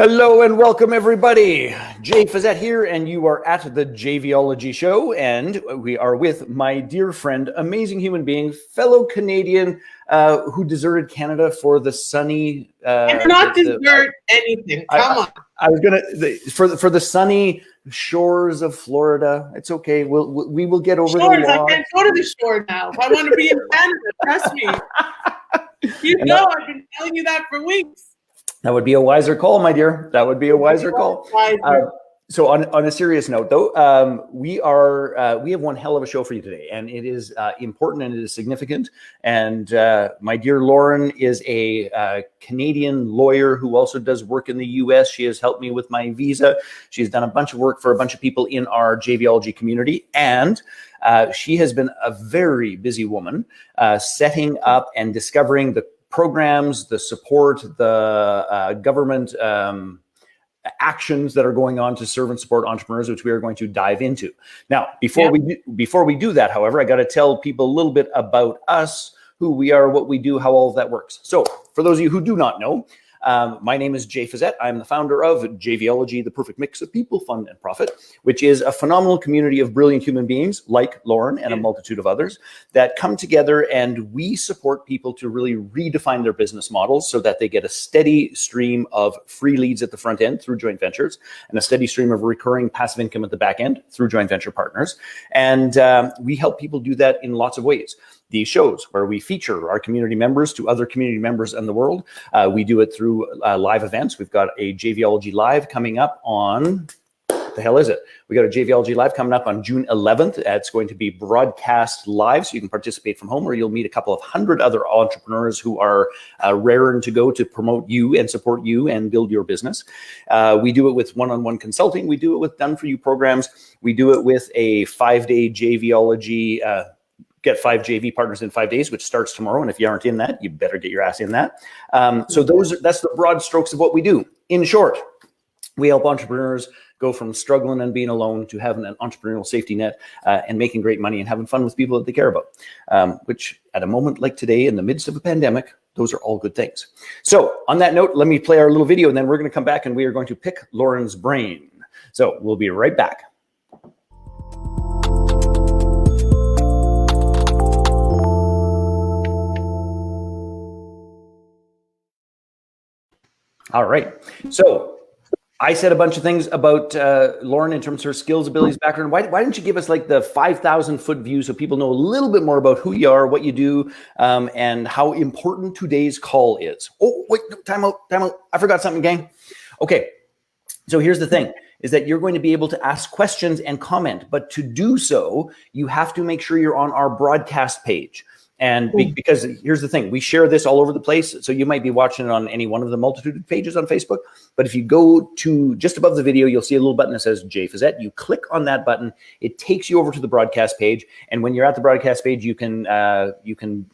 Hello and welcome everybody. Jay Fiset here, and you are at the JVology show, and we are with my dear friend, amazing human being, fellow Canadian who deserted Canada for the sunny. I did not desert anything. Come on. I was gonna for the sunny shores of Florida. It's okay. We will get over Shores, the I walk. can't go to the shore now. If I want to be in Canada, trust me. I've been telling you that for weeks. That would be a wiser call, my dear. That would be a wiser call. So on a serious note, though, we have one hell of a show for you today, and it is important and it is significant. And my dear Lauren is a Canadian lawyer who also does work in the U.S. She has helped me with my visa. She's done a bunch of work for a bunch of people in our JVology community, and she has been a very busy woman setting up and discovering the programs, the support, the government actions that are going on to serve and support entrepreneurs, which we are going to dive into. Now, before we do that, however, I got to tell people a little bit about us, who we are, what we do, how all of that works. So for those of you who do not know, my name is Jay Fiset. I'm the founder of JVology, the perfect mix of people, fun, and profit, which is a phenomenal community of brilliant human beings like Lauren and a multitude of others that come together, and we support people to really redefine their business models so that they get a steady stream of free leads at the front end through joint ventures and a steady stream of recurring passive income at the back end through joint venture partners. And we help people do that in lots of ways. These shows where we feature our community members to other community members in the world. We do it through live events. We've got a JVology Live coming up on, what the hell is it? We got a JVology Live coming up on June 11th. It's going to be broadcast live, so you can participate from home, or you'll meet a couple of hundred other entrepreneurs who are raring to go to promote you and support you and build your business. We do it with one-on-one consulting. We do it with done-for-you programs. We do it with a 5-day JVology Get 5 JV partners in 5 days, which starts tomorrow. And if you aren't in that, you better get your ass in that. So that's the broad strokes of what we do. In short, we help entrepreneurs go from struggling and being alone to having an entrepreneurial safety net and making great money and having fun with people that they care about, which at a moment like today, in the midst of a pandemic, those are all good things. So on that note, let me play our little video, and then we're going to come back and we are going to pick Lauren's brain. So we'll be right back. All right. So I said a bunch of things about Lauren in terms of her skills, abilities, background. Why don't you give us like the 5,000-foot view so people know a little bit more about who you are, what you do, and how important today's call is. Oh, wait, no, time out. I forgot something, gang. Okay. So here's the thing, is that you're going to be able to ask questions and comment, but to do so, you have to make sure you're on our broadcast page. And because here's the thing, we share this all over the place. So you might be watching it on any one of the multitude of pages on Facebook. But if you go to just above the video, you'll see a little button that says Jay Fiset. You click on that button. It takes you over to the broadcast page. And when you're at the broadcast page, you can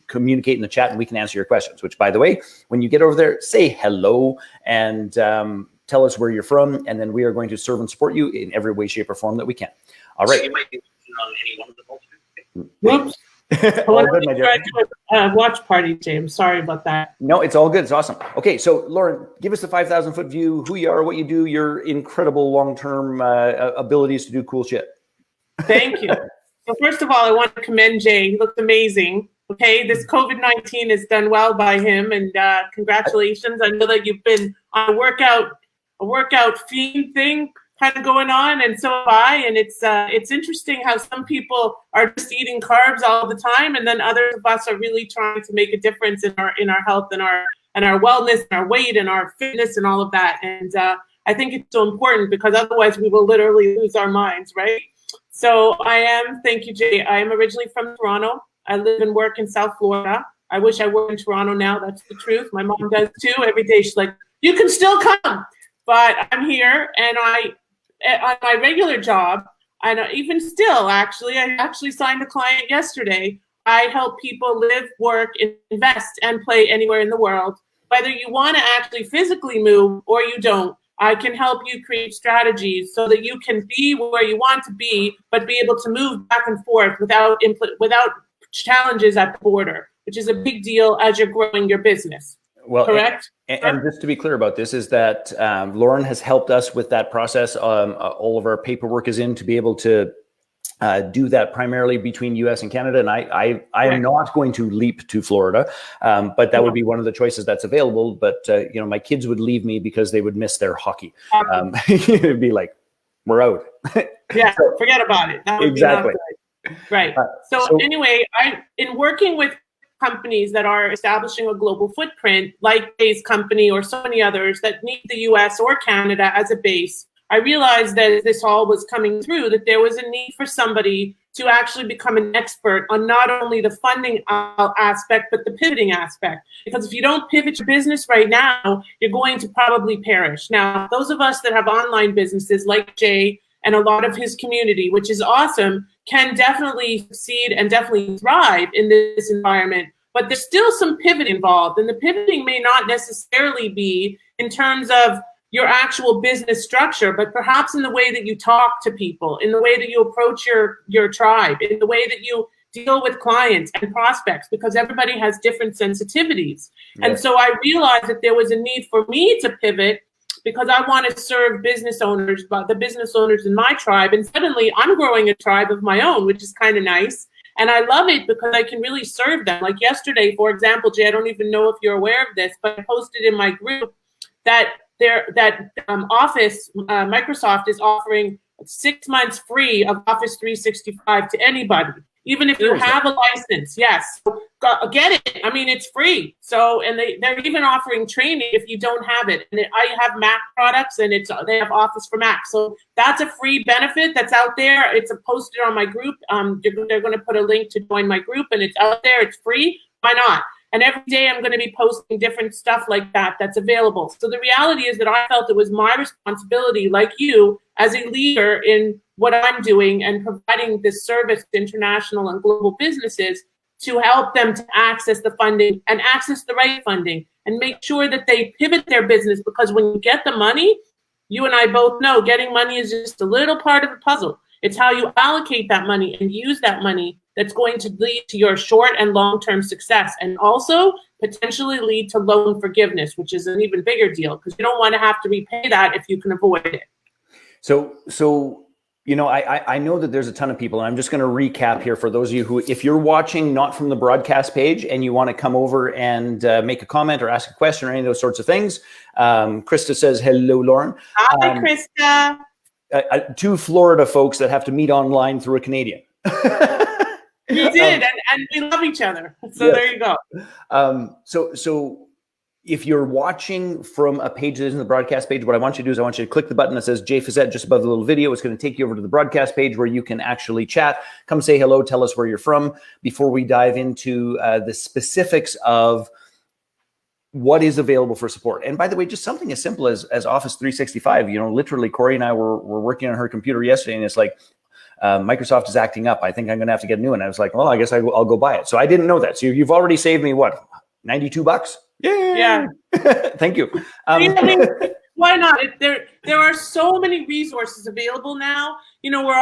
communicate in the chat and we can answer your questions, which, by the way, when you get over there, say hello and tell us where you're from. And then we are going to serve and support you in every way, shape, or form that we can. All right. So you might be on any one of the multitude. Whoops. All good, my dear. Watch party, James. Sorry about that. No, it's all good. It's awesome. Okay, so Lauren, give us the 5,000-foot view, who you are, what you do, your incredible long-term abilities to do cool shit. Thank you. So first of all, I want to commend Jay. He looks amazing. Okay, this COVID-19 has done well by him, and congratulations. I know that you've been on a workout fiend thing kind of going on, and so have I, and it's interesting how some people are just eating carbs all the time, and then others of us are really trying to make a difference in our health and our wellness and our weight and our fitness and all of that. And I think it's so important, because otherwise we will literally lose our minds, right? So thank you, Jay. I am originally from Toronto. I live and work in South Florida. I wish I were in Toronto now. That's the truth. My mom does too. Every day she's like, you can still come. But I'm here, and on my regular job, and even still, actually, I actually signed a client yesterday. I help people live, work, invest, and play anywhere in the world. Whether you want to actually physically move or you don't, I can help you create strategies so that you can be where you want to be, but be able to move back and forth without challenges at the border, which is a big deal as you're growing your business. Well, correct? And just to be clear about this is that Lauren has helped us with that process. All of our paperwork is in to be able to do that primarily between US and Canada. And I am not going to leap to Florida, but that would be one of the choices that's available. But, you know, my kids would leave me because they would miss their hockey. It'd be like, we're out. Yeah, forget about it. That would exactly. be not good. Right. So anyway, in working with companies that are establishing a global footprint, like Jay's company or so many others that need the US or Canada as a base, I realized that as this all was coming through, that there was a need for somebody to actually become an expert on not only the funding aspect, but the pivoting aspect. Because if you don't pivot your business right now, you're going to probably perish. Now, those of us that have online businesses like Jay and a lot of his community, which is awesome, can definitely succeed and definitely thrive in this environment. But there's still some pivot involved. And the pivoting may not necessarily be in terms of your actual business structure, but perhaps in the way that you talk to people, in the way that you approach your tribe, in the way that you deal with clients and prospects, because everybody has different sensitivities. Yes. And so I realized that there was a need for me to pivot because I want to serve business owners, but the business owners in my tribe. And suddenly I'm growing a tribe of my own, which is kind of nice. And I love it because I can really serve them. Like yesterday, for example, Jay, I don't even know if you're aware of this, but I posted in my group that Microsoft is offering 6 months free of Office 365 to anybody, even if you have a license. Yes, so get it. I mean, it's free. So, and they're even offering training if you don't have it. And I have Mac products, and they have Office for Mac. So that's a free benefit that's out there. It's posted on my group. They're going to put a link to join my group, and it's out there. It's free. Why not? And every day I'm going to be posting different stuff like that that's available. So the reality is that I felt it was my responsibility, like you, as a leader in what I'm doing and providing this service to international and global businesses, to help them to access the funding and access the right funding and make sure that they pivot their business. Because when you get the money, you and I both know getting money is just a little part of the puzzle. It's how you allocate that money and use that money that's going to lead to your short and long-term success, and also potentially lead to loan forgiveness, which is an even bigger deal because you don't want to have to repay that if you can avoid it. So you know, I know that there's a ton of people, and I'm just going to recap here for those of you who, if you're watching not from the broadcast page and you want to come over and make a comment or ask a question or any of those sorts of things, Krista says, hello, Lauren. Hi, Krista. Two Florida folks that have to meet online through a Canadian. You did, and we love each other. So yes. There you go. So if you're watching from a page that isn't the broadcast page, what I want you to do is I want you to click the button that says Jay Fiset just above the little video. It's going to take you over to the broadcast page where you can actually chat. Come say hello, tell us where you're from before we dive into the specifics of what is available for support. And by the way, just something as simple as Office 365, you know, literally Corey and I were working on her computer yesterday, and it's like, Microsoft is acting up. I think I'm going to have to get a new one. I was like, well, I guess I'll go buy it. So I didn't know that. So you've already saved me what, $92? Yeah. Thank you. Why not? There are so many resources available now. You know, we're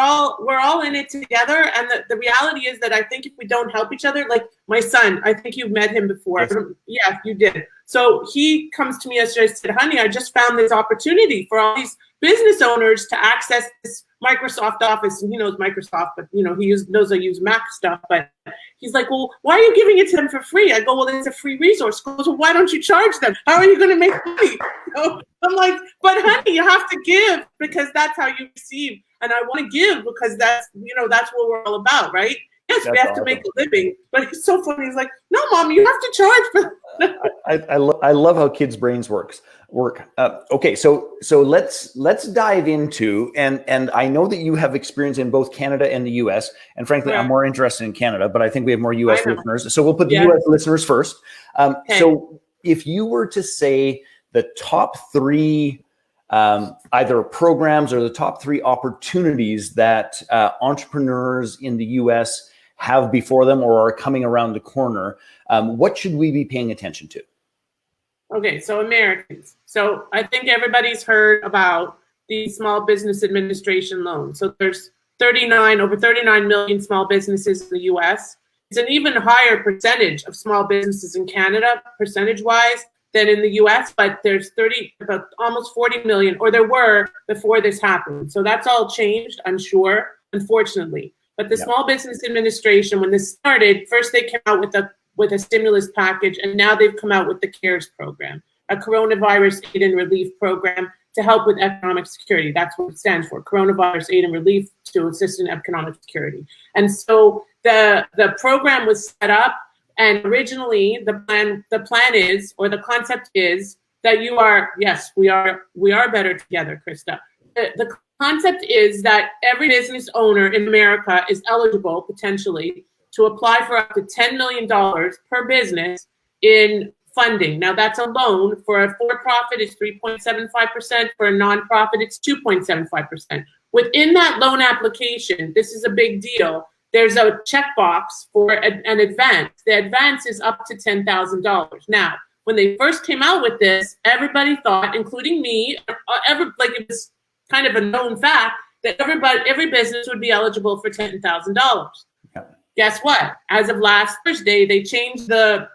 all in it together. And the reality is that I think if we don't help each other, like my son, I think you've met him before. Yes. Yeah, you did. So he comes to me yesterday and said, honey, I just found this opportunity for all these business owners to access this Microsoft Office. And he knows Microsoft, but you know, he knows I use Mac stuff. But he's like, well, why are you giving it to them for free? I go, well, it's a free resource. He goes, well, why don't you charge them? How are you going to make money? So I'm like, but honey, you have to give because that's how you receive. And I want to give because that's what we're all about, right? Yes, that's we have awesome. To make a living. But it's so funny. He's like, no, Mom, you have to charge for I love how kids' brains work. Okay, so let's dive into, and I know that you have experience in both Canada and the US, and frankly, I'm more interested in Canada, but I think we have more US listeners. So we'll put the US listeners first. Okay. So if you were to say the top three either programs or the top three opportunities that entrepreneurs in the US have before them or are coming around the corner, what should we be paying attention to? Okay, so Americans. So I think everybody's heard about the Small Business Administration loan. So there's over 39 million small businesses in the US. It's an even higher percentage of small businesses in Canada, percentage-wise, than in the US, but there's about almost 40 million, or there were before this happened. So that's all changed, I'm sure, unfortunately. But the Small Business Administration, when this started, first they came out with a stimulus package, and now they've come out with the CARES program, a coronavirus aid and relief program to help with economic security. That's what it stands for, coronavirus aid and relief to assist in economic security. And so the program was set up, and originally the plan is, or the concept is, that you are, yes, we are better together, Krista. The concept is that every business owner in America is eligible potentially to apply for up to $10 million per business in funding. Now that's a loan. For a for-profit, it's 3.75%. For a nonprofit, it's 2.75%. Within that loan application, this is a big deal. There's a checkbox for an advance. The advance is up to $10,000. Now, when they first came out with this, everybody thought, including me, it was kind of a known fact that every business would be eligible for $10,000. Yeah. Guess what? As of last Thursday, they changed the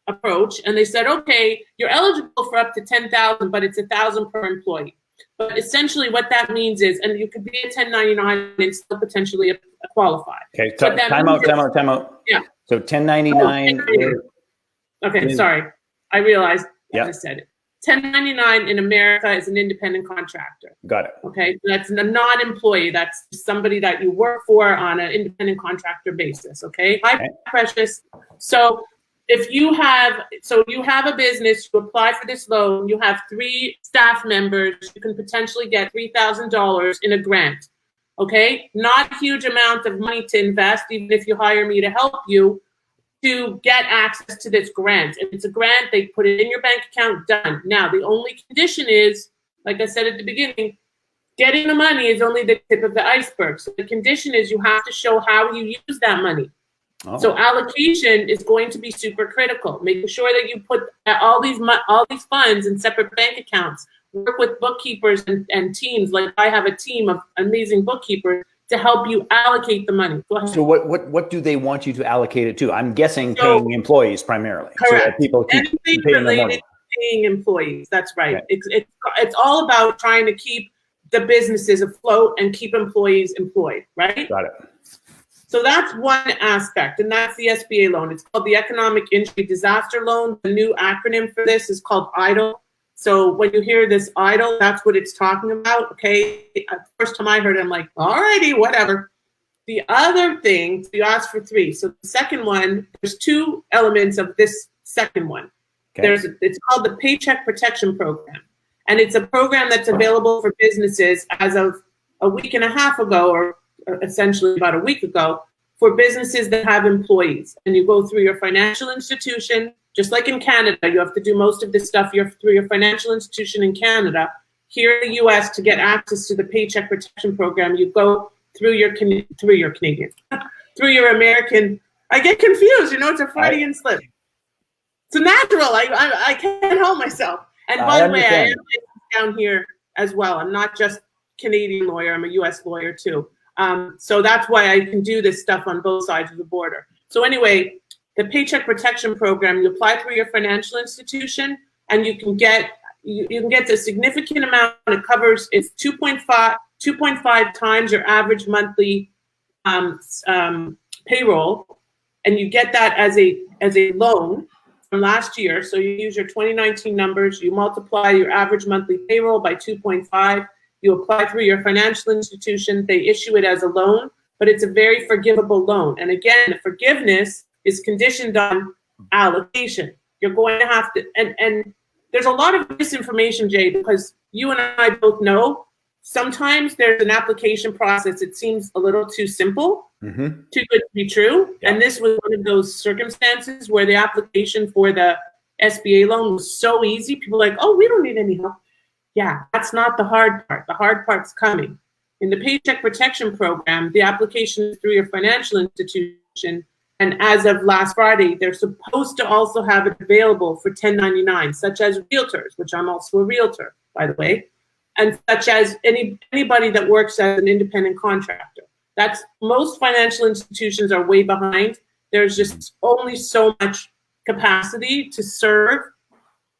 approach and they said, okay, you're eligible for up to $10,000, but it's $1,000 per employee. But essentially what that means is, and you could be a 1099 and still potentially qualify. Okay, so time out. Yeah. So 1099. Sorry. I realized I said it. 1099 in America is an independent contractor. Got it. Okay, that's a non-employee. That's somebody that you work for on an independent contractor basis. Okay, hi, Precious. So if you have a business, you apply for this loan, you have 3 staff members, you can potentially get $3,000 in a grant. Okay, not a huge amount of money to invest, even if you hire me to help you, to get access to this grant. And it's a grant, they put it in your bank account, done. Now, the only condition is, like I said at the beginning, getting the money is only the tip of the iceberg. So the condition is you have to show how you use that money. Oh. So allocation is going to be super critical, making sure that you put all these funds in separate bank accounts, work with bookkeepers and teams. Like I have a team of amazing bookkeepers to help you allocate the money. Go ahead. So what do they want you to allocate it to? I'm guessing paying employees primarily. Correct. So that people keep anything related to paying employees. That's right. Okay. It's all about trying to keep the businesses afloat and keep employees employed, right? Got it. So that's one aspect, and that's the SBA loan. It's called the Economic Injury Disaster Loan. The new acronym for this is called EIDL. So when you hear this EIDL, that's what it's talking about, okay? The first time I heard it, I'm like, all righty, whatever. The other thing, so you asked for 3. So the second one, there's 2 elements of this second one. Okay. It's called the Paycheck Protection Program. And it's a program that's available for businesses as of a week and a half ago, or essentially about a week ago, for businesses that have employees. And you go through your financial institution. Just like in Canada, you have to do most of this stuff through your financial institution in Canada. Here in the US, to get access to the Paycheck Protection Program, you go through your Canadian, through your American. I get confused, it's a Freudian slip. It's a natural, I can't help myself. And by the way, I am down here as well. I'm not just Canadian lawyer, I'm a US lawyer too. So that's why I can do this stuff on both sides of the border. So anyway, the Paycheck Protection Program, you apply through your financial institution, and you can get a significant amount. It covers, it's 2.5 times your average monthly payroll, and you get that as a loan from last year. So you use your 2019 numbers, you multiply your average monthly payroll by 2.5. You apply through your financial institution. They issue it as a loan, but it's a very forgivable loan. And again, the forgiveness is conditioned on allocation. You're going to have to, and there's a lot of misinformation, Jay, because you and I both know sometimes there's an application process. It seems a little too simple, too good to be true. Yeah. And this was one of those circumstances where the application for the SBA loan was so easy. People are like, oh, we don't need any help. Yeah, that's not the hard part. The hard part's coming. In the Paycheck Protection Program, the application is through your financial institution. And as of last Friday, they're supposed to also have it available for 1099, such as realtors, which I'm also a realtor, by the way, and such as anybody that works as an independent contractor. Most financial institutions are way behind. There's just only so much capacity to serve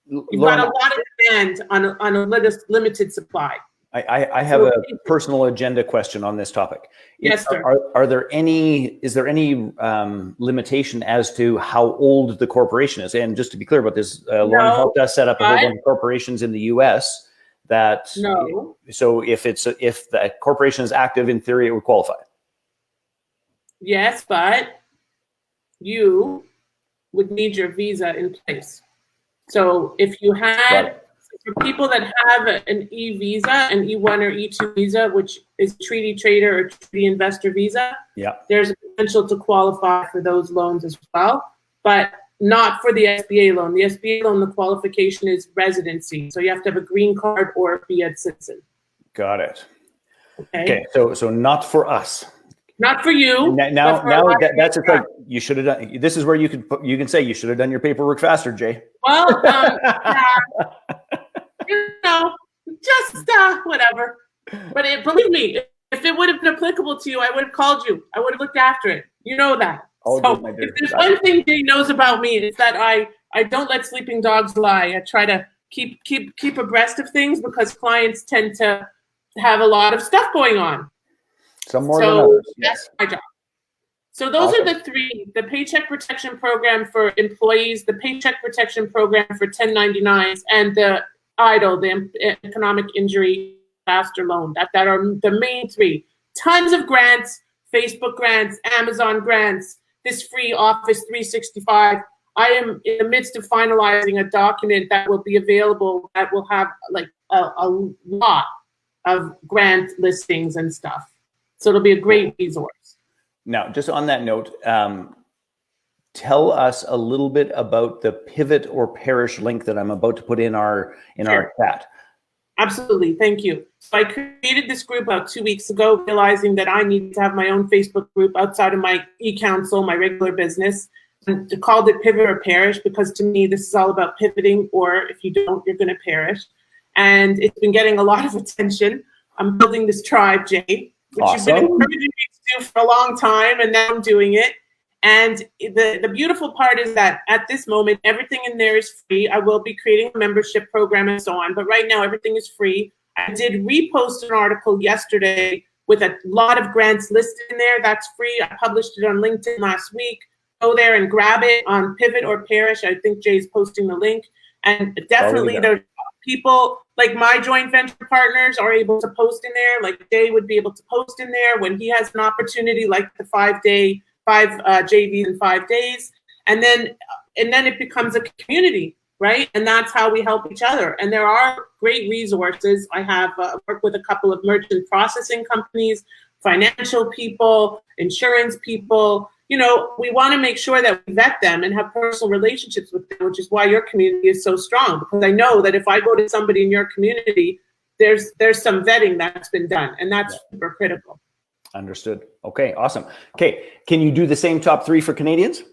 You've got a lot of demand on a limited supply. I have a personal agenda question on this topic. Yes, sir. Is there any limitation as to how old the corporation is? And just to be clear about this, Lauren helped us set up a whole bunch of corporations in the U.S. that. No. So if the corporation is active, in theory, it would qualify. Yes, but you would need your visa in place. So if you had, for people that have an E-visa, an E1 or E2 visa, which is treaty trader or treaty investor visa, there's a potential to qualify for those loans as well, but not for the SBA loan. The SBA loan, the qualification is residency. So you have to have a green card or be a citizen. Got it. Okay. So not for us. Not for you. Now that's a thing. You should have done. This is where you can say you should have done your paperwork faster, Jay. Well, just whatever. But believe me, if it would have been applicable to you, I would have called you. I would have looked after it. You know that. Oh, so if there's one thing Jay knows about me, it's that I don't let sleeping dogs lie. I try to keep abreast of things because clients tend to have a lot of stuff going on. Some more than others. That's my job. So those are the three: the Paycheck Protection Program for employees, the Paycheck Protection Program for 1099s, and the EIDL, the Economic Injury Disaster Loan. That are the main three. Tons of grants, Facebook grants, Amazon grants, this free Office 365. I am in the midst of finalizing a document that will be available that will have like a lot of grant listings and stuff. So it'll be a great resource. Now, just on that note, tell us a little bit about the pivot or perish link that I'm about to put in our chat. Absolutely, thank you. So I created this group about 2 weeks ago, realizing that I needed to have my own Facebook group outside of my e-council, my regular business, and called it Pivot or Perish because to me, this is all about pivoting, or if you don't, you're gonna perish. And it's been getting a lot of attention. I'm building this tribe, Jay, which you've been encouraging me to do for a long time, and now I'm doing it. And the beautiful part is that at this moment, everything in there is free. I will be creating a membership program and so on, but right now everything is free. I did repost an article yesterday with a lot of grants listed in there. That's free. I published it on LinkedIn last week. Go there and grab it on Pivot or Perish. I think Jay's posting the link. And definitely there's people like my joint venture partners are able to post in there. Like Jay would be able to post in there when he has an opportunity, like the 5 JVs in 5 days. And then it becomes a community, right? And that's how we help each other. And there are great resources. I have worked with a couple of merchant processing companies, financial people, insurance people. You know, we want to make sure that we vet them and have personal relationships with them, which is why your community is so strong. Because I know that if I go to somebody in your community, there's some vetting that's been done, and that's super critical. Understood. Okay, awesome. Okay, can you do the same top 3 for Canadians?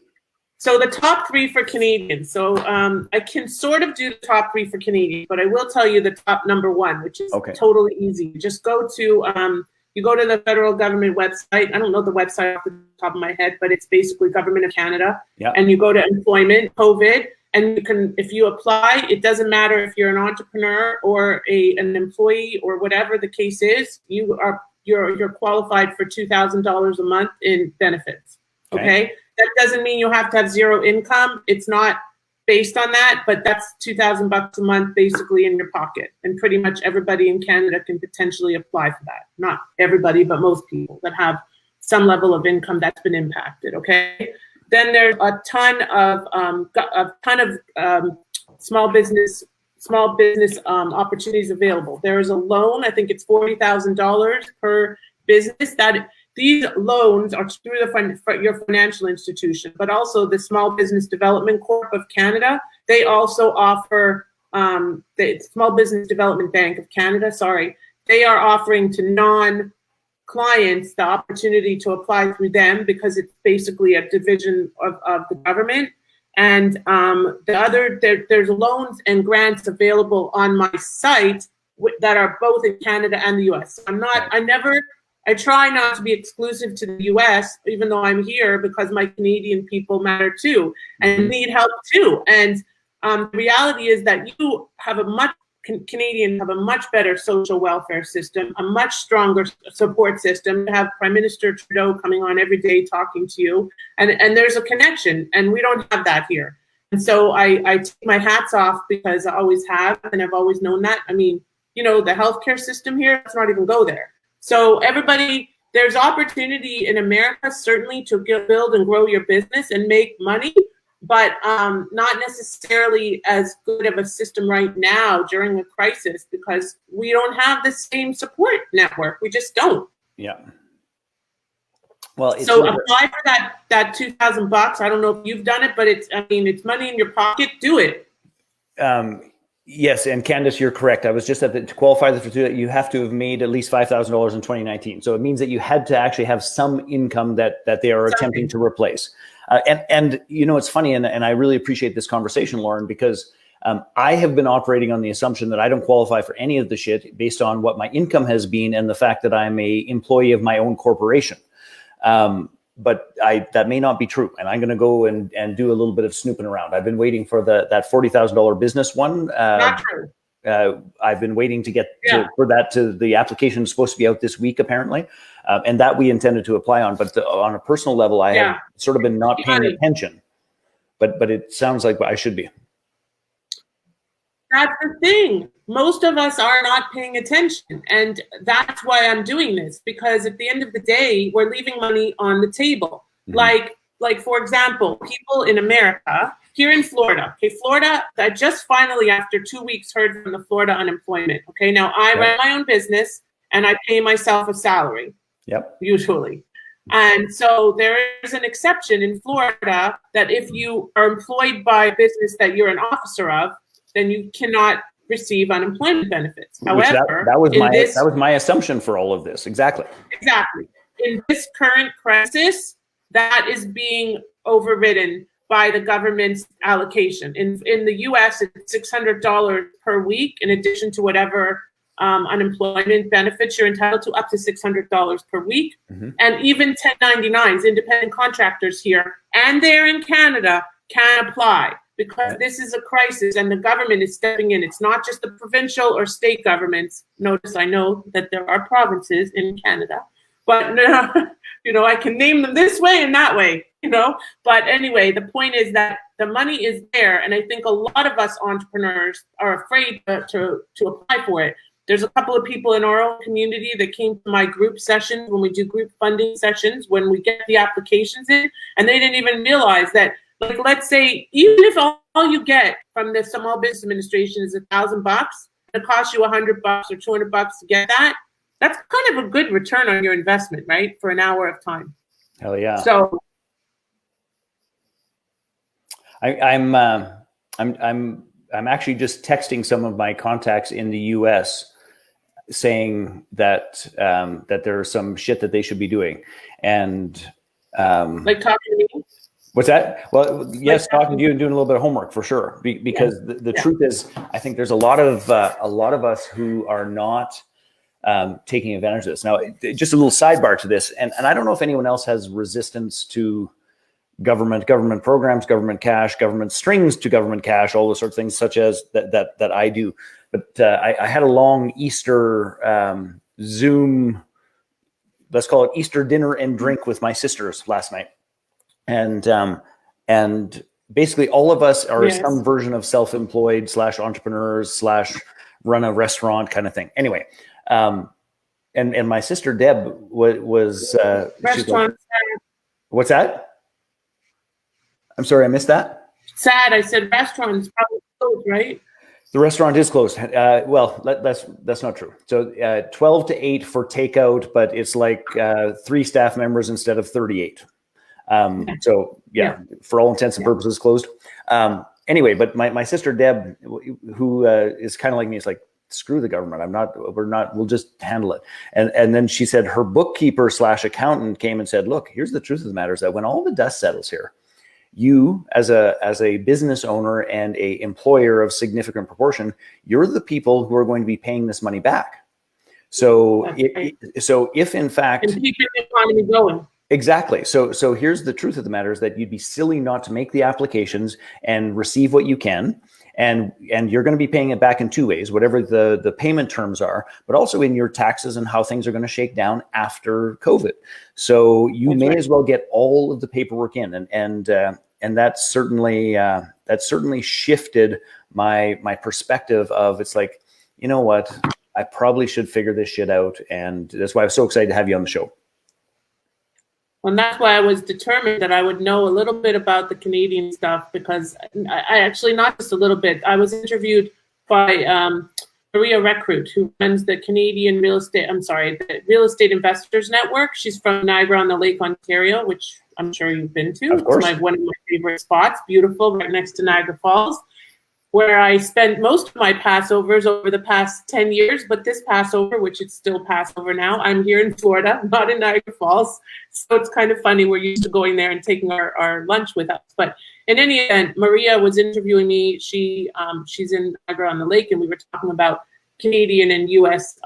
So the top 3 for Canadians. So I can sort of do the top 3 for Canadians, but I will tell you the top number 1, which is totally easy. Just go to you go to the federal government website. I don't know the website off the top of my head, but it's basically Government of Canada. Yep. And you go to employment, COVID, and you can, if you apply, it doesn't matter if you're an entrepreneur or an employee or whatever the case is, you're qualified for $2,000 a month in benefits. Okay. That doesn't mean you have to have zero income. It's not based on that, but that's $2,000 a month basically in your pocket. And pretty much everybody in Canada can potentially apply for that. Not everybody, but most people that have some level of income that's been impacted. Okay. Then there's a ton of small business opportunities available. There is a loan. I think it's $40,000 per business. That these loans are through your financial institution, but also the Small Business Development Corp of Canada. They also offer the Small Business Development Bank of Canada. Sorry, they are offering to non-clients the opportunity to apply through them because it's basically a division of the government. And there's loans and grants available on my site that are both in Canada and the U.S. So I try not to be exclusive to the U.S., even though I'm here, because my Canadian people matter too and need help too. And The reality is that you have Canadians have a much better social welfare system, a much stronger support system. You have Prime Minister Trudeau coming on every day talking to you, and there's a connection, and we don't have that here. And so I take my hats off, because I always have, and I've always known that. I mean, you know, the healthcare system here, let's not even go there. So everybody, there's opportunity in America, certainly, to build and grow your business and make money, but not necessarily as good of a system right now during a crisis, because we don't have the same support network. We just don't. Yeah. Well, so apply for that $2,000. I don't know if you've done it, but it's money in your pocket. Do it. Yes, and Candace, you're correct. I was just at to qualify for that, you have to have made at least $5,000 in 2019. So it means that you had to actually have some income that they are attempting to replace. And you know, it's funny, and I really appreciate this conversation, Lauren, because I have been operating on the assumption that I don't qualify for any of the shit based on what my income has been and the fact that I'm a employee of my own corporation. But that may not be true, and I'm going to go and do a little bit of snooping around. I've been waiting for that $40,000 business one. Not true. I've been waiting to get for that to the application is supposed to be out this week, apparently, and that we intended to apply on. But on a personal level, I have sort of been not paying attention. But it sounds like I should be. That's the thing. Most of us are not paying attention. And that's why I'm doing this, because at the end of the day, we're leaving money on the table. Mm-hmm. Like, for example, people in America, here in Florida, Florida, I just finally, after 2 weeks, heard from the Florida unemployment. Okay, now I run my own business and I pay myself a salary. Yep. Usually. And so there is an exception in Florida that if you are employed by a business that you're an officer of, then you cannot receive unemployment benefits. However, that was my assumption for all of this. Exactly. In this current crisis, that is being overridden by the government's allocation. In the U.S., it's $600 per week, in addition to whatever unemployment benefits you're entitled to, up to $600 per week. Mm-hmm. And even 1099s, independent contractors here and there in Canada, can apply. Because this is a crisis and the government is stepping in. It's not just the provincial or state governments. Notice I know that there are provinces in Canada, but you know, I can name them this way and that way, you know. But anyway, the point is that the money is there, and I think a lot of us entrepreneurs are afraid to apply for it. There's a couple of people in our own community that came to my group sessions when we do group funding sessions, when we get the applications in, and they didn't even realize that. Like, let's say, even if all you get from the Small Business Administration is $1,000, it costs you $100 or $200 to get that. That's kind of a good return on your investment, right? For an hour of time. Hell yeah. So, I'm actually just texting some of my contacts in the U.S. saying that that there's some shit that they should be doing, and like talking to me. What's that? Well, yes, talking to you and doing a little bit of homework for sure. Because the truth is, I think there's a lot of us who are not taking advantage of this. Now, just a little sidebar to this, and I don't know if anyone else has resistance to government programs, government cash, government strings to government cash, all those sorts of things, such as that I do. But I had a long Easter Zoom, let's call it Easter dinner and drink with my sisters last night. And basically all of us are some version of self-employed / entrepreneurs / run a restaurant kind of thing. Anyway, and my sister Deb was restaurant. What's that? I'm sorry, I missed that. Sad. I said restaurants probably closed, right? The restaurant is closed. Well, that's not true. So 12 to 8 for takeout, but it's like 3 staff members instead of 38. So for all intents and purposes, closed. Anyway, but my sister Deb, who is kind of like me, is like, screw the government. We'll just handle it. And then she said her bookkeeper / accountant came and said, look, here's the truth of the matter is that when all the dust settles here, you as a business owner and a employer of significant proportion, you're the people who are going to be paying this money back. So if in fact, and keep the economy going. Exactly. So here's the truth of the matter is that you'd be silly not to make the applications and receive what you can. and you're going to be paying it back in two ways, whatever the payment terms are, but also in your taxes and how things are going to shake down after COVID. So you may as well get all of the paperwork in, and that's certainly shifted my perspective of, it's like, you know what, I probably should figure this shit out, and that's why I was so excited to have you on the show. And that's why I was determined that I would know a little bit about the Canadian stuff, because I actually, not just a little bit, I was interviewed by Maria Recruit, who runs the Canadian the Real Estate Investors Network. She's from Niagara-on-the-Lake, Ontario, which I'm sure you've been to. Of course. It's one of my favorite spots, beautiful, right next to Niagara Falls, where I spent most of my Passovers over the past 10 years. But this Passover, which it's still Passover now, I'm here in Florida, not in Niagara Falls. So it's kind of funny. We're used to going there and taking our lunch with us. But in any event, Maria was interviewing me. She's in Niagara-on-the-Lake, and we were talking about Canadian and U.S.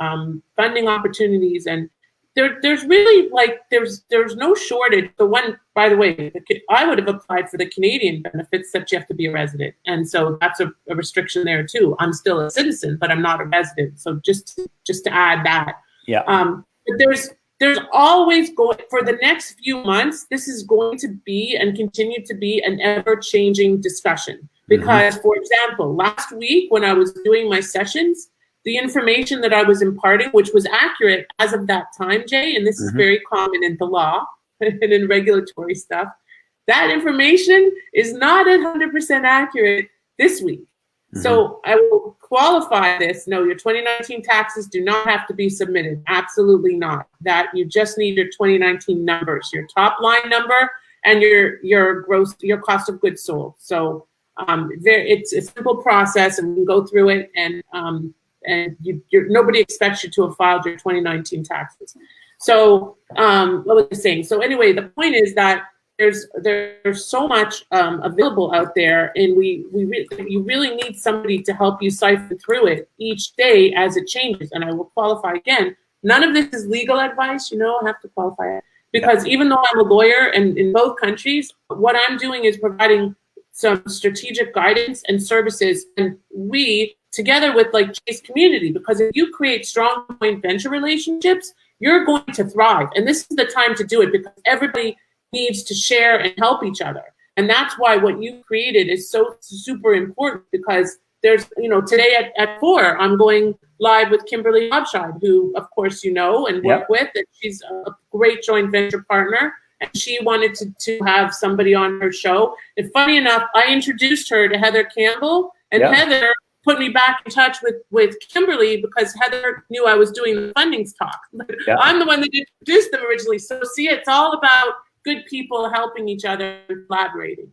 Funding opportunities. And there's really, like, there's no shortage. The one, by the way, I would have applied for the Canadian benefits, that you have to be a resident, and so that's a restriction there too. I'm still a citizen, but I'm not a resident. So just to add that, yeah. But there's always going, for the next few months, this is going to be and continue to be an ever-changing discussion. Because, for example, last week when I was doing my sessions, the information that I was imparting, which was accurate as of that time, Jay, and this is very common in the law and in regulatory stuff, that information is not 100% accurate this week. So I will qualify this. No, your 2019 taxes do not have to be submitted. Absolutely not. That you just need your 2019 numbers, your top line number, and your cost of goods sold. So it's a simple process, and we can go through it, and nobody expects you to have filed your 2019 taxes. So what was I saying? So anyway, the point is that there's so much available out there, and you really need somebody to help you siphon through it each day as it changes. And I will qualify again, none of this is legal advice. I have to qualify it, because even though I'm a lawyer, and in both countries, what I'm doing is providing some strategic guidance and services, and we, together with like Jay's community, because if you create strong joint venture relationships, you're going to thrive. And this is the time to do it, because everybody needs to share and help each other. And that's why what you created is so super important, because there's, today at 4, I'm going live with Kimberly Hobshide, who of course and work with, and she's a great joint venture partner. And she wanted to have somebody on her show. And funny enough, I introduced her to Heather Campbell, and Heather put me back in touch with Kimberly, because Heather knew I was doing the fundings talk. I'm the one that introduced them originally. So see, it's all about good people helping each other and collaborating.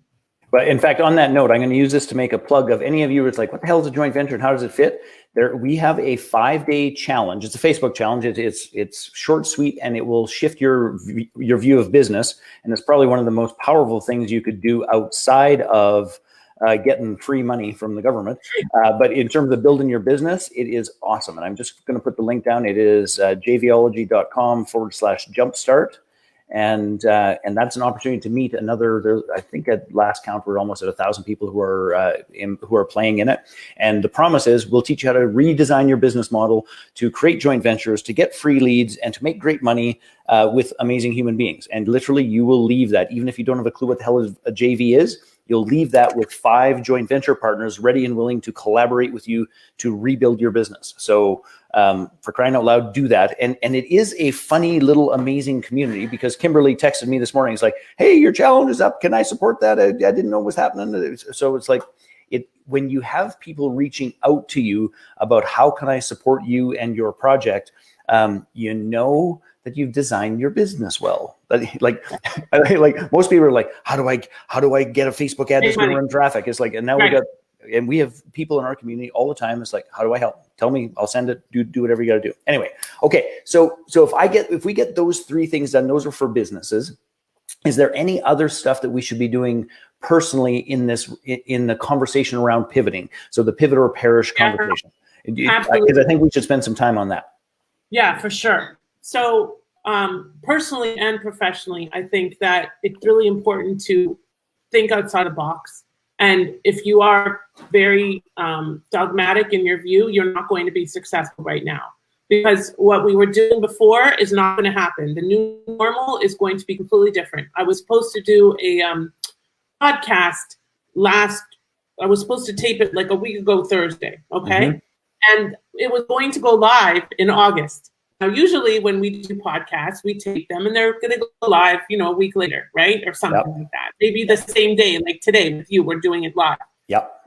But in fact, on that note, I'm going to use this to make a plug of any of you. It's like, what the hell is a joint venture and how does it fit? We have a 5-day challenge. It's a Facebook challenge. It's short, sweet, and it will shift your view of business. And it's probably one of the most powerful things you could do outside of getting free money from the government. But in terms of building your business, it is awesome. And I'm just going to put the link down. It is jvology.com/jumpstart. And that's an opportunity to meet another. I think at last count we're almost at 1,000 people who are playing in it. And the promise is we'll teach you how to redesign your business model, to create joint ventures, to get free leads, and to make great money with amazing human beings. And literally, you will leave that, even if you don't have a clue what the hell a JV is. You'll leave that with 5 joint venture partners ready and willing to collaborate with you to rebuild your business. So for crying out loud, do that. And it is a funny little amazing community, because Kimberly texted me this morning. It's like, hey, your challenge is up. Can I support that? I didn't know what was happening. So it's like, when you have people reaching out to you about how can I support you and your project, that you've designed your business well. Like most people are like, how do I get a Facebook ad that's going to run traffic? It's like, and now we have people in our community all the time. It's like, how do I help? Tell me, I'll send it. Do whatever you got to do. Anyway, okay. So if we get those 3 things done, those are for businesses. Is there any other stuff that we should be doing personally in the conversation around pivoting? So the pivot or perish conversation. Absolutely. Because I think we should spend some time on that. Yeah, for sure. So personally and professionally, I think that it's really important to think outside the box And if you are very dogmatic in your view, you're not going to be successful right now. Because what we were doing before is not going to happen. The new normal is going to be completely different. I was supposed to do a podcast I was supposed to tape it like a week ago Thursday, okay? And it was going to go live in August. Now, usually when we do podcasts, we tape them and they're going to go live, a week later, right? Or something like that. Maybe the same day, like today with you, we're doing it live.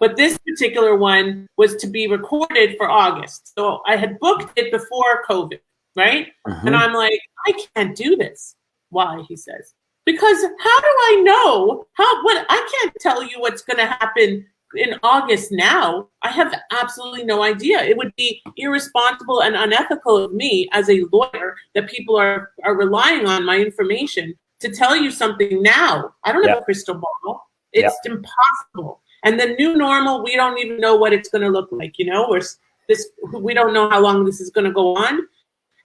But this particular one was to be recorded for August. So I had booked it before COVID, right? And I'm like, I can't do this. Why? He says, because how do I know I can't tell you what's going to happen in August now. I have absolutely no idea. It would be irresponsible and unethical of me as a lawyer that people are relying on my information to tell you something now. I don't have a crystal ball. It's impossible. And the new normal, we don't even know what it's going to look like. We don't know how long this is going to go on.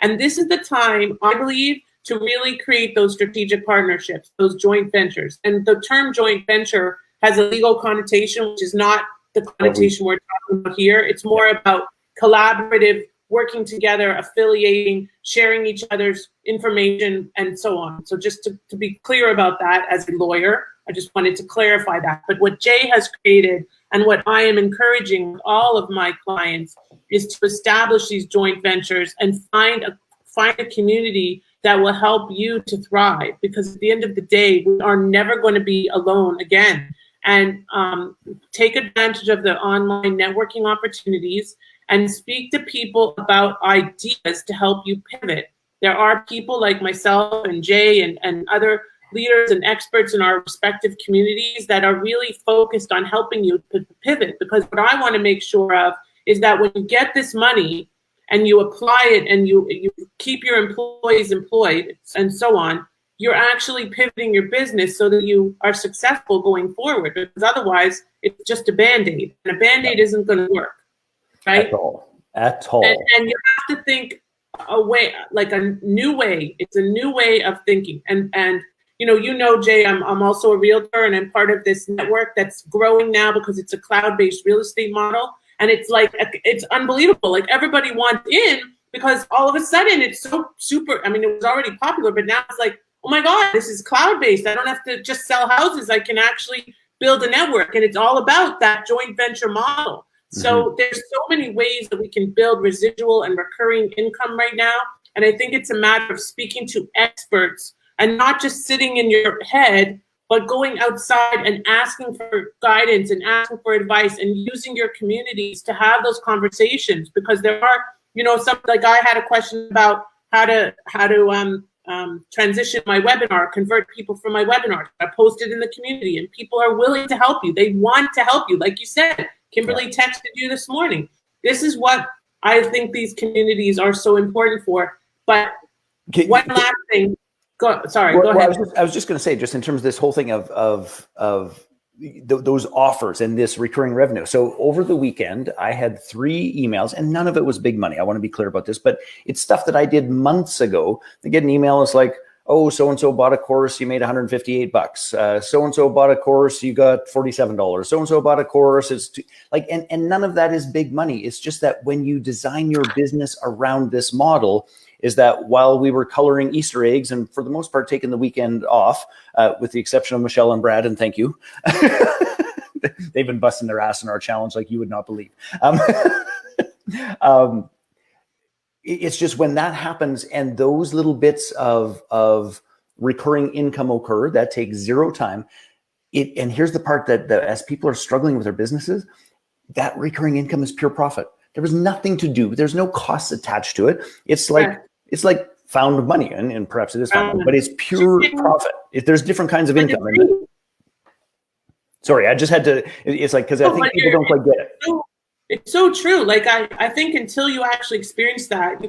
And this is the time, I believe, to really create those strategic partnerships, those joint ventures. And the term joint venture has a legal connotation, which is not the connotation we're talking about here. It's more about collaborative, working together, affiliating, sharing each other's information, and so on. So just to be clear about that as a lawyer, I just wanted to clarify that. But what Jay has created and what I am encouraging all of my clients is to establish these joint ventures and find a community that will help you to thrive. Because at the end of the day, we are never going to be alone again. And take advantage of the online networking opportunities and speak to people about ideas to help you pivot. There are people like myself and Jay and other leaders and experts in our respective communities that are really focused on helping you to pivot. Because what I want to make sure of is that when you get this money and you apply it and you keep your employees employed and so on, you're actually pivoting your business so that you are successful going forward. Because otherwise, it's just a Band-Aid. And a Band-Aid isn't going to work, right? At all. And you have to think a way, like a new way. It's a new way of thinking. And Jay, I'm also a realtor and I'm part of this network that's growing now because it's a cloud-based real estate model. And it's unbelievable. Like everybody wants in because all of a sudden it's so super. I mean, it was already popular, but now it's like, oh my God, this is cloud-based. I don't have to just sell houses. I can actually build a network. And it's all about that joint venture model. So there's so many ways that we can build residual and recurring income right now. And I think it's a matter of speaking to experts and not just sitting in your head, but going outside and asking for guidance and asking for advice and using your communities to have those conversations. Because there are, something like I had a question about how to transition my webinar, convert people from my webinar. I posted in the community and people are willing to help you. They want to help you. Like you said, Kimberly texted you this morning. This is what I think these communities are so important for. But one last thing. Go ahead. I was just going to say, just in terms of this whole thing of those offers and this recurring revenue. So over the weekend, I had 3 emails and none of it was big money. I want to be clear about this, but it's stuff that I did months ago. I get an email. It's like, oh, so-and-so bought a course, you made $158. So-and-so bought a course, you got $47. So-and-so bought a course. It's and none of that is big money. It's just that when you design your business around this model, is that while we were coloring Easter eggs and for the most part taking the weekend off, with the exception of Michelle and Brad, and thank you. They've been busting their ass in our challenge like you would not believe. It's just when that happens and those little bits of recurring income occur, that takes zero time. And here's the part that as people are struggling with their businesses, that recurring income is pure profit. There was nothing to do. There's no costs attached to it. It's like found money, and perhaps it is found money, but it's pure profit. There's different kinds of income. Sorry, I just had to. It's like because I think people don't quite get it. It's so true. Like I think until you actually experience that,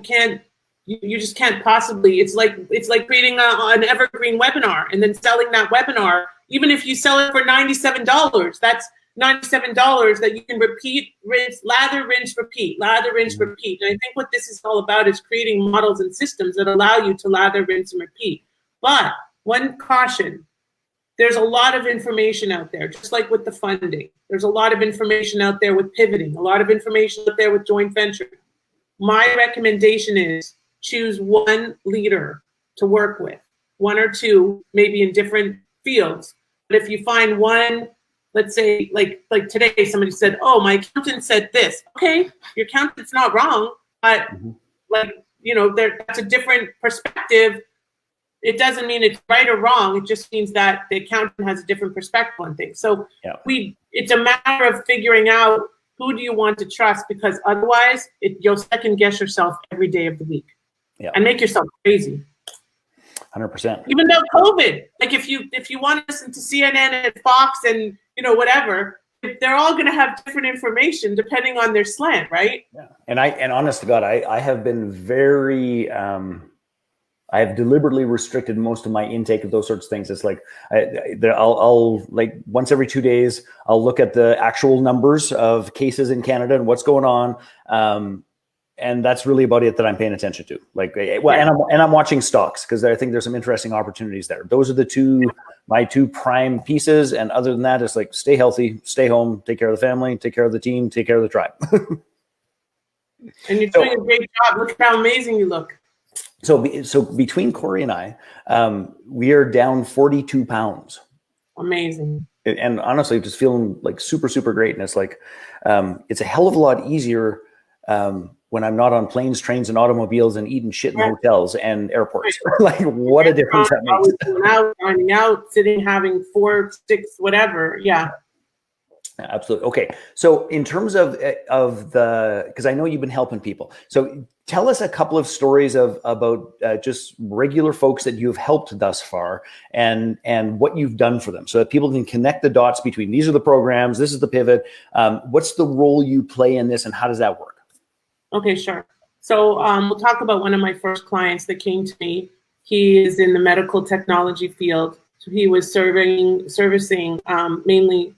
you just can't possibly. It's like creating an evergreen webinar and then selling that webinar. Even if you sell it for $97, that's $97 that you can repeat, rinse, lather, rinse, repeat, lather, rinse, repeat. And I think what this is all about is creating models and systems that allow you to lather, rinse, and repeat. But one caution, there's a lot of information out there, just like with the funding. There's a lot of information out there with pivoting, a lot of information out there with joint venture. My recommendation is choose one leader to work with, one or two, maybe in different fields. But if you find one, let's say like today, somebody said, oh, my accountant said this. Okay, your accountant's not wrong, but that's a different perspective. It doesn't mean it's right or wrong. It just means that the accountant has a different perspective on things. So it's a matter of figuring out who do you want to trust, because otherwise you'll second guess yourself every day of the week and make yourself crazy. 100%. Even though COVID, like if you want to listen to CNN and Fox and whatever, they're all going to have different information depending on their slant, right? Yeah. And honest to God, I have been very I have deliberately restricted most of my intake of those sorts of things. It's like I'll like once every 2 days, I'll look at the actual numbers of cases in Canada and what's going on. And that's really about it that I'm paying attention to. Like, well, and I'm watching stocks because I think there's some interesting opportunities there. Those are my two prime pieces. And other than that, it's like stay healthy, stay home, take care of the family, take care of the team, take care of the tribe. And you're doing a great job. Look how amazing you look. So between Corey and I, we are down 42 pounds. Amazing. And honestly, just feeling like super, super great. And it's like, it's a hell of a lot easier when I'm not on planes, trains, and automobiles and eating shit in hotels and airports. Like, what a difference that makes. Dining out, sitting, having 4, 6, whatever. Yeah. Absolutely. Okay. So in terms of because I know you've been helping people. So tell us a couple of stories about just regular folks that you've helped thus far and what you've done for them so that people can connect the dots between these are the programs, this is the pivot. What's the role you play in this and how does that work? Okay, sure. So we'll talk about one of my first clients that came to me. He is in the medical technology field. So he was servicing mainly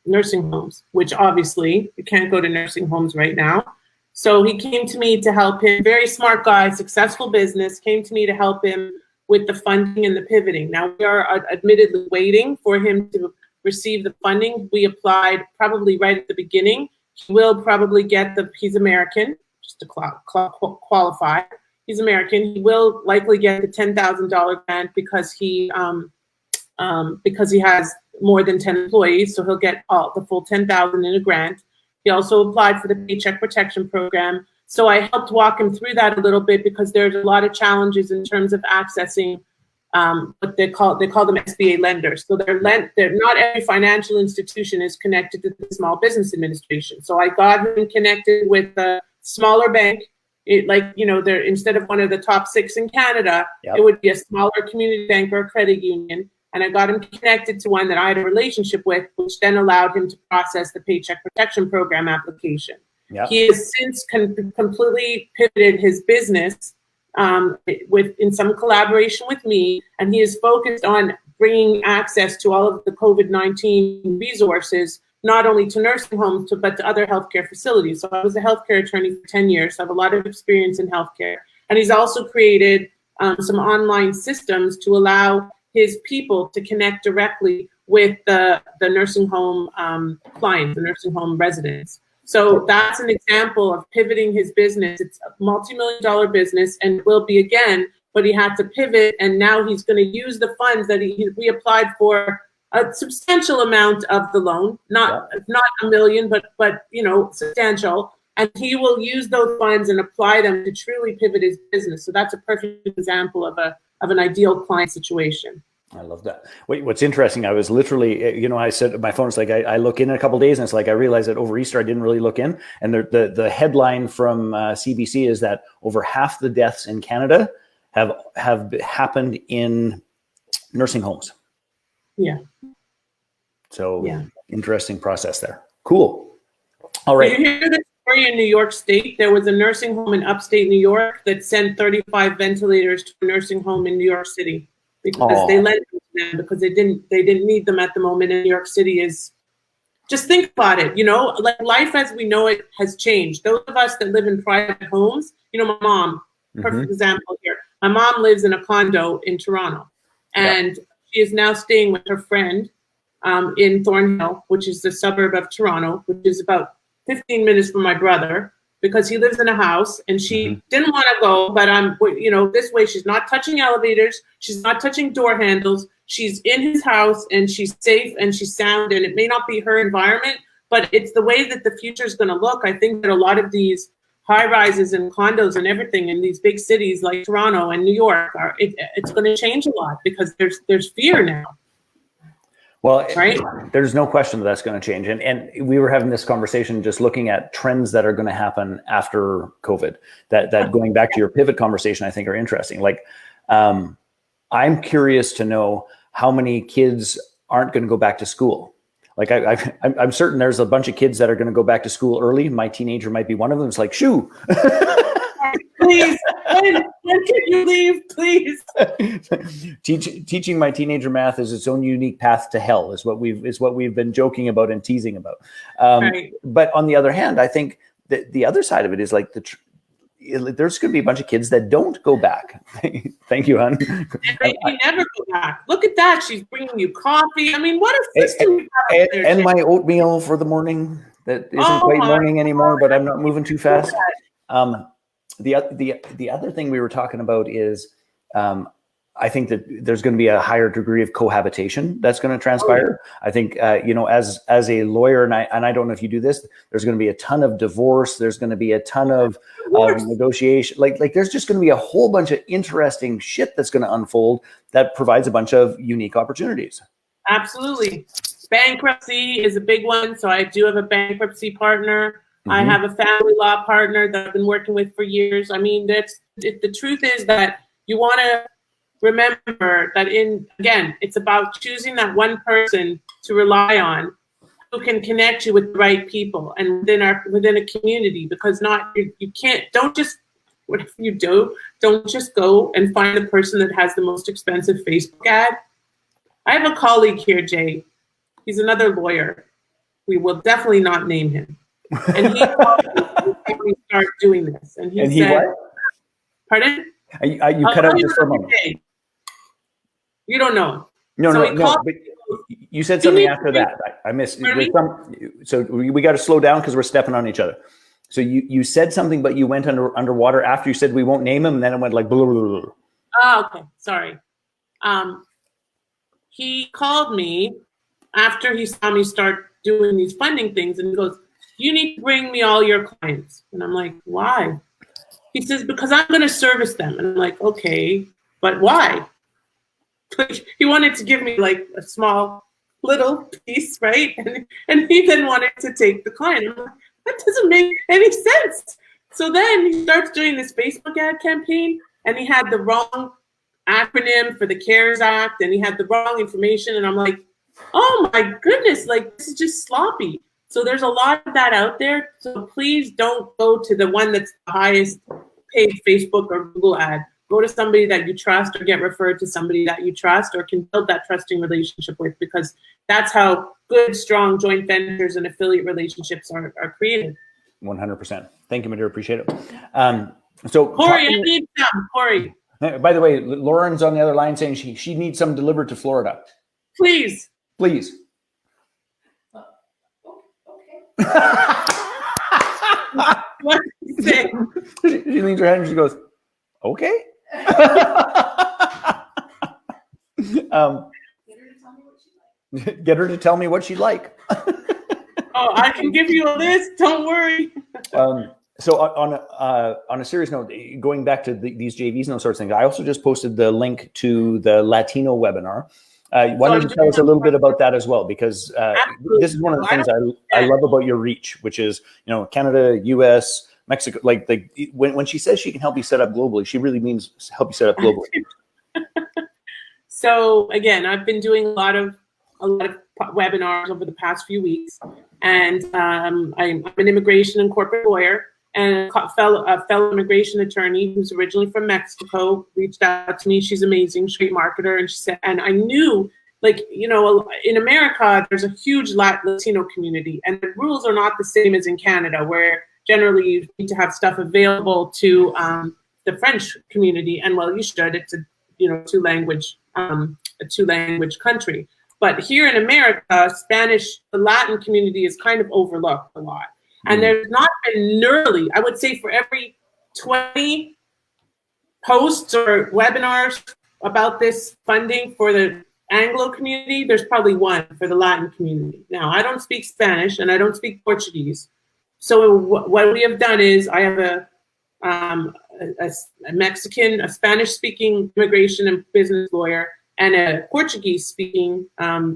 nursing homes, which obviously you can't go to nursing homes right now. So he came to me to help him. Very smart guy, successful business, came to me to help him with the funding and the pivoting. Now we are admittedly waiting for him to receive the funding. We applied probably right at the beginning. He will probably get he's American, just to qualify. He's American. He will likely get the $10,000 grant because he has more than 10 employees, so he'll get the full $10,000 in a grant. He also applied for the Paycheck protection program. So I helped walk him through that a little bit because there's a lot of challenges in terms of accessing what they call them SBA lenders. So they're not every financial institution is connected to the Small Business Administration. So I got him connected with a smaller bank. They're instead of one of the top 6 in Canada, It would be a smaller community bank or a credit union. And I got him connected to one that I had a relationship with, which then allowed him to process the Paycheck Protection Program application. Yep. He has since completely pivoted his business in some collaboration with me, and he is focused on bringing access to all of the COVID-19 resources, not only to nursing homes, but to other healthcare facilities. So I was a healthcare attorney for 10 years, so I have a lot of experience in healthcare. And he's also created some online systems to allow his people to connect directly with the nursing home clients, the nursing home residents. So that's an example of pivoting his business. It's a multi-million-dollar business and will be again, but he had to pivot, and now he's going to use the funds that we applied for a substantial amount of the loan, not $1 million, but substantial. And he will use those funds and apply them to truly pivot his business. So that's a perfect example of an ideal client situation. I love that. What's interesting, I was literally, I said my phone is like, I look in a couple of days and it's like, I realized that over Easter, I didn't really look in. And the headline from CBC is that over half the deaths in Canada have happened in nursing homes. Yeah. So interesting process there. Cool. All right. Did you hear this story in New York State? There was a nursing home in upstate New York that sent 35 ventilators to a nursing home in New York City. Because they lent them to them because they didn't need them at the moment. In New York City is, just think about it, like life as we know it has changed. Those of us that live in private homes, my mom, perfect example here. My mom lives in a condo in Toronto, and she is now staying with her friend in Thornhill, which is the suburb of Toronto, which is about 15 minutes from my brother, because he lives in a house, and she didn't want to go, but this way she's not touching elevators, she's not touching door handles, she's in his house, and she's safe and she's sound, and it may not be her environment, but it's the way that the future is going to look. I think that a lot of these high rises and condos and everything in these big cities like Toronto and New York it's going to change a lot, because there's fear now. Well, right? There's no question that's going to change. And we were having this conversation just looking at trends that are going to happen after COVID, that going back to your pivot conversation, I think are interesting. Like, I'm curious to know how many kids aren't going to go back to school. Like, I'm certain there's a bunch of kids that are going to go back to school early. My teenager might be one of them. It's like, shoo. Please, when can you leave, please? Teaching my teenager math is its own unique path to hell, is what we've been joking about and teasing about. Right. But on the other hand, I think that the other side of it is like there's going to be a bunch of kids that don't go back. Thank you, hon. And maybe never go back. Look at that. She's bringing you coffee. I mean, what a system you have out there, and my oatmeal for the morning that isn't quite morning anymore, but I'm not moving too fast. The other thing we were talking about is I think that there's going to be a higher degree of cohabitation that's going to transpire. I think, as a lawyer, and I don't know if you do this, there's going to be a ton of divorce. There's going to be a ton of negotiation. Like there's just going to be a whole bunch of interesting shit that's going to unfold that provides a bunch of unique opportunities. Absolutely. Bankruptcy is a big one. So I do have a bankruptcy partner. I have a family law partner that I've been working with for years. I mean, the truth is that you want to remember that it's about choosing that one person to rely on who can connect you with the right people and within a community, because don't just go and find the person that has the most expensive Facebook ad. I have a colleague here, Jay. He's another lawyer. We will definitely not name him. And he start doing this. And he said, what? Pardon? You cut out just for a moment. You don't know. No. But you said something after that. I missed. So we got to slow down because we're stepping on each other. So you said something, but you went underwater after you said we won't name him, and then it went like blah, blah, blah, blah. Oh, okay. Sorry. He called me after he saw me start doing these funding things, and he goes, "You need to bring me all your clients." And I'm like, "Why?" He says, "Because I'm going to service them." And I'm like, "Okay, but why?" He wanted to give me like a small little piece, right? And he then wanted to take the client. I'm like, that doesn't make any sense. So then he starts doing this Facebook ad campaign, and he had the wrong acronym for the CARES Act, and he had the wrong information. And I'm like, oh my goodness, like this is just sloppy. So there's a lot of that out there. So please don't go to the one that's the highest paid Facebook or Google ad. Go to somebody that you trust, or get referred to somebody that you trust or can build that trusting relationship with, because that's how good, strong joint ventures and affiliate relationships are created. 100%. Thank you, my dear. Appreciate it. So Corey, I need some. Corey. By the way, Lauren's on the other line saying she needs some delivered to Florida. Please. Please. Okay. What did you say? She leans her head and she goes, okay. Get her to tell me what she'd like. Oh, I can give you a list. Don't worry. So on a serious note, going back to these JVs and those sorts of things, I also just posted the link to the Latino webinar. Why don't you tell us a little bit about that as well? Because this is one of the things I love about your reach, which is, Canada, US, Mexico. Like when she says she can help you set up globally, she really means help you set up globally. So again, I've been doing a lot of webinars over the past few weeks, and I'm an immigration and corporate lawyer, and a fellow immigration attorney who's originally from Mexico reached out to me. She's amazing, great marketer, and she said, and I knew, in America, there's a huge Latino community, and the rules are not the same as in Canada, where generally you need to have stuff available to the French community, and well, you should. It's a 2-language a two-language country. But here in America, Spanish, the Latin community is kind of overlooked a lot. And there's not been nearly, I would say for every 20 posts or webinars about this funding for the Anglo community, there's probably one for the Latin community. Now, I don't speak Spanish and I don't speak Portuguese. So what we have done is I have a Mexican, a Spanish-speaking immigration and business lawyer, and a Portuguese-speaking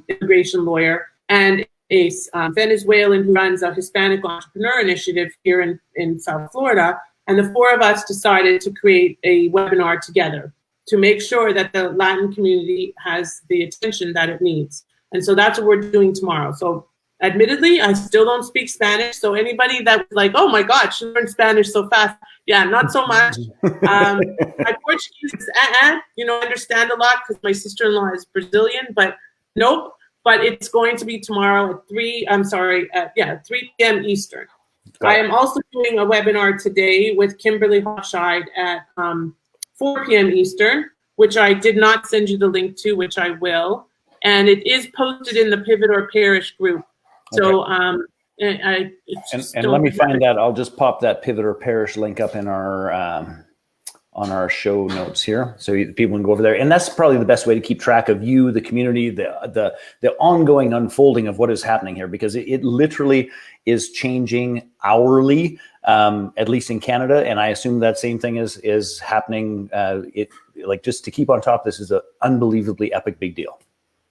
immigration lawyer, and a Venezuelan who runs a Hispanic entrepreneur initiative here in South Florida. And the four of us decided to create a webinar together to make sure that the Latin community has the attention that it needs. And so that's what we're doing tomorrow. So admittedly, I still don't speak Spanish. So anybody that was like, oh my God, she learned Spanish so fast. Yeah, not so much. My Portuguese is, I understand a lot because my sister-in-law is Brazilian, but nope. But it's going to be tomorrow at 3 p.m. Eastern. I am also doing a webinar today with Kimberly Hofscheid at 4 p.m. Eastern, which I did not send you the link to, which I will. And it is posted in the Pivot or Perish group. So and let me find that. I'll just pop that Pivot or Perish link up in our on our show notes here, so people can go over there. And that's probably the best way to keep track of you, the community, the ongoing unfolding of what is happening here, because it literally is changing hourly, at least in Canada. And I assume that same thing is happening. Just to keep on top, this is an unbelievably epic big deal.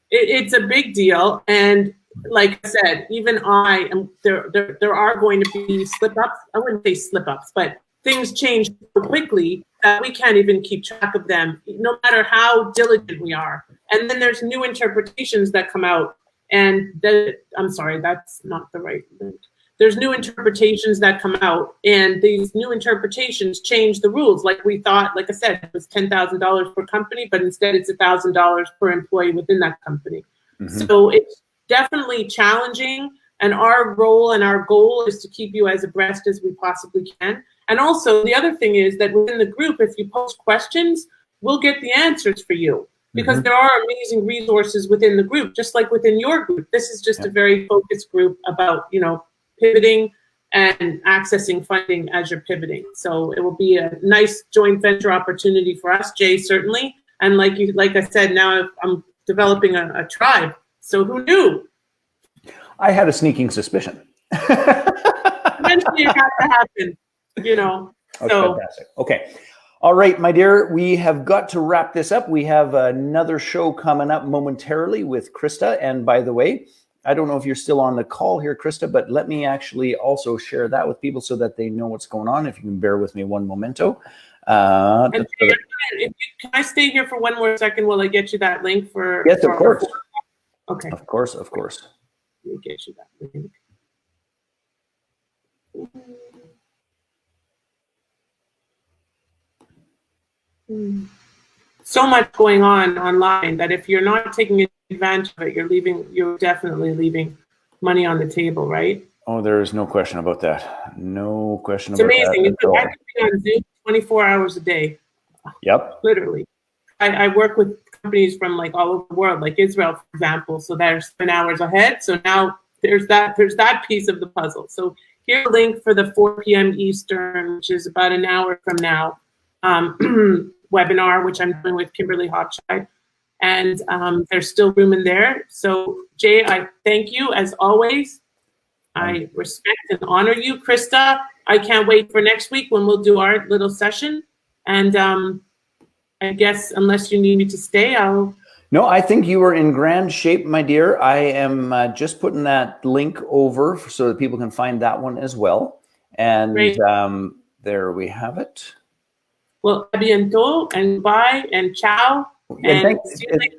It's a big deal, and like I said, even I am there are going to be slip-ups. I wouldn't say slip-ups, but things change so quickly that we can't even keep track of them, no matter how diligent we are. And then there's new interpretations that come out. And I'm sorry, that's not the right link. There's new interpretations that come out, and these new interpretations change the rules. Like we thought, like I said, it was $10,000 per company, but instead it's $1,000 per employee within that company. Mm-hmm. So it's definitely challenging. And our role and our goal is to keep you as abreast as we possibly can. And also the other thing is that within the group, if you post questions, we'll get the answers for you, because mm-hmm. there are amazing resources within the group, just like within your group. This is just a very focused group about, pivoting and accessing funding as you're pivoting. So it will be a nice joint venture opportunity for us, Jay, certainly. And like I said, now I'm developing a tribe. So who knew? I had a sneaking suspicion. Eventually it had to happen, Oh, so fantastic. Okay. All right, my dear, we have got to wrap this up. We have another show coming up momentarily with Krista. And by the way, I don't know if you're still on the call here, Krista, but let me actually also share that with people so that they know what's going on. If you can bear with me one momento. Can I stay here for one more second while I get you that link for? Yes, of course. Okay. Of course. Let me get you that link. So much going on online that if you're not taking advantage of it, you're definitely leaving money on the table, right? Oh, there is no question about that. No question about that. It's amazing. I could be on Zoom 24 hours a day. Yep. Literally. I work with companies from all over the world, like Israel, for example. So they're 7 hours ahead. So now there's that piece of the puzzle. So here's a link for the 4 p.m. Eastern, which is about an hour from now, webinar, which I'm doing with Kimberly Hofscheid. And there's still room in there. So Jay, I thank you as always. I respect and honor you. Krista, I can't wait for next week when we'll do our little session. And I guess unless you need me to stay, No, I think you are in grand shape, my dear. I am just putting that link over so that people can find that one as well. And there we have it. Well, a bientôt, and bye, and ciao. And see you later.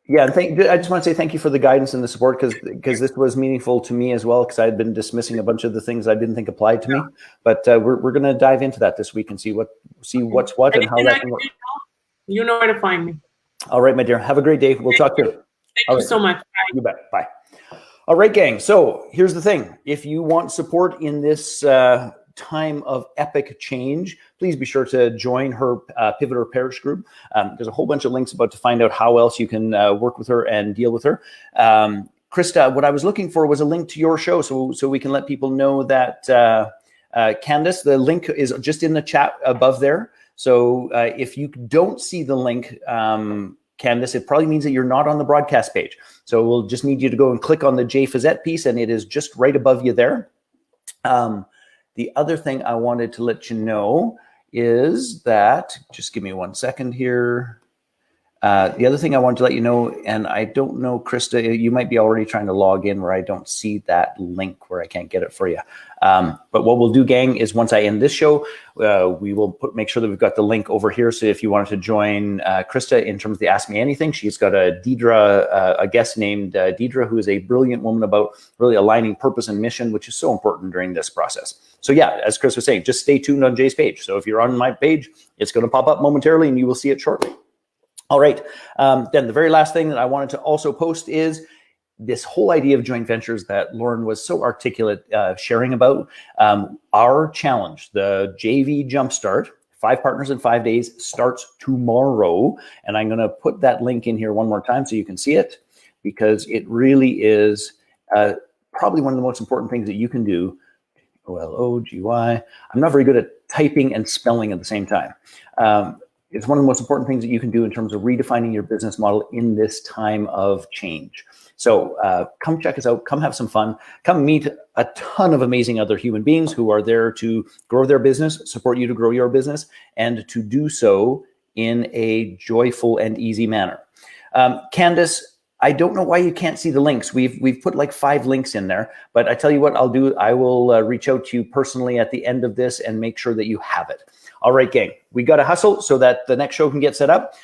Yeah, I just want to say thank you for the guidance and the support, because this was meaningful to me as well, because I had been dismissing a bunch of the things I didn't think applied to me. But we're going to dive into that this week and see what's what and how that can work. You know where to find me. All right, my dear. Have a great day. We'll talk soon. Thank you so much. Bye. You bet. Bye. All right, gang. So here's the thing. If you want support in this time of epic change, please be sure to join her Pivot or Perish group. There's a whole bunch of links about to find out how else you can work with her and deal with her. Krista, what I was looking for was a link to your show, so we can let people know that Candace, the link is just in the chat above there. So if you don't see the link, Candace, it probably means that you're not on the broadcast page. So we'll just need you to go and click on the JVology piece, and it is just right above you there. The other thing I wanted to let you know is that, just give me 1 second here. The other thing I wanted to let you know, and I don't know, Krista, you might be already trying to log in where I don't see that link where I can't get it for you. But what we'll do, gang, is once I end this show, we will make sure that we've got the link over here. So if you wanted to join Krista in terms of the Ask Me Anything, she's got a Deidre, a guest named Deidre, who is a brilliant woman about really aligning purpose and mission, which is so important during this process. So yeah, as Chris was saying, just stay tuned on Jay's page. So if you're on my page, it's going to pop up momentarily and you will see it shortly. All right, then the very last thing that I wanted to also post is this whole idea of joint ventures that Lauren was so articulate sharing about. Our challenge, the JV Jumpstart, 5 partners in 5 days, starts tomorrow. And I'm going to put that link in here one more time so you can see it, because it really is probably one of the most important things that you can do. OLOGY. I'm not very good at typing and spelling at the same time. It's one of the most important things that you can do in terms of redefining your business model in this time of change. So come check us out, come have some fun, come meet a ton of amazing other human beings who are there to grow their business, support you to grow your business, and to do so in a joyful and easy manner. Candace, I don't know why you can't see the links. We've put like 5 links in there, but I tell you what I'll do. I will reach out to you personally at the end of this and make sure that you have it. All right, gang, we got to hustle so that the next show can get set up.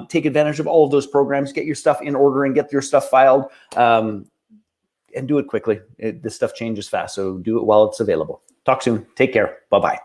Take advantage of all of those programs, get your stuff in order and get your stuff filed, and do it quickly. This stuff changes fast, so do it while it's available. Talk soon. Take care. Bye-bye.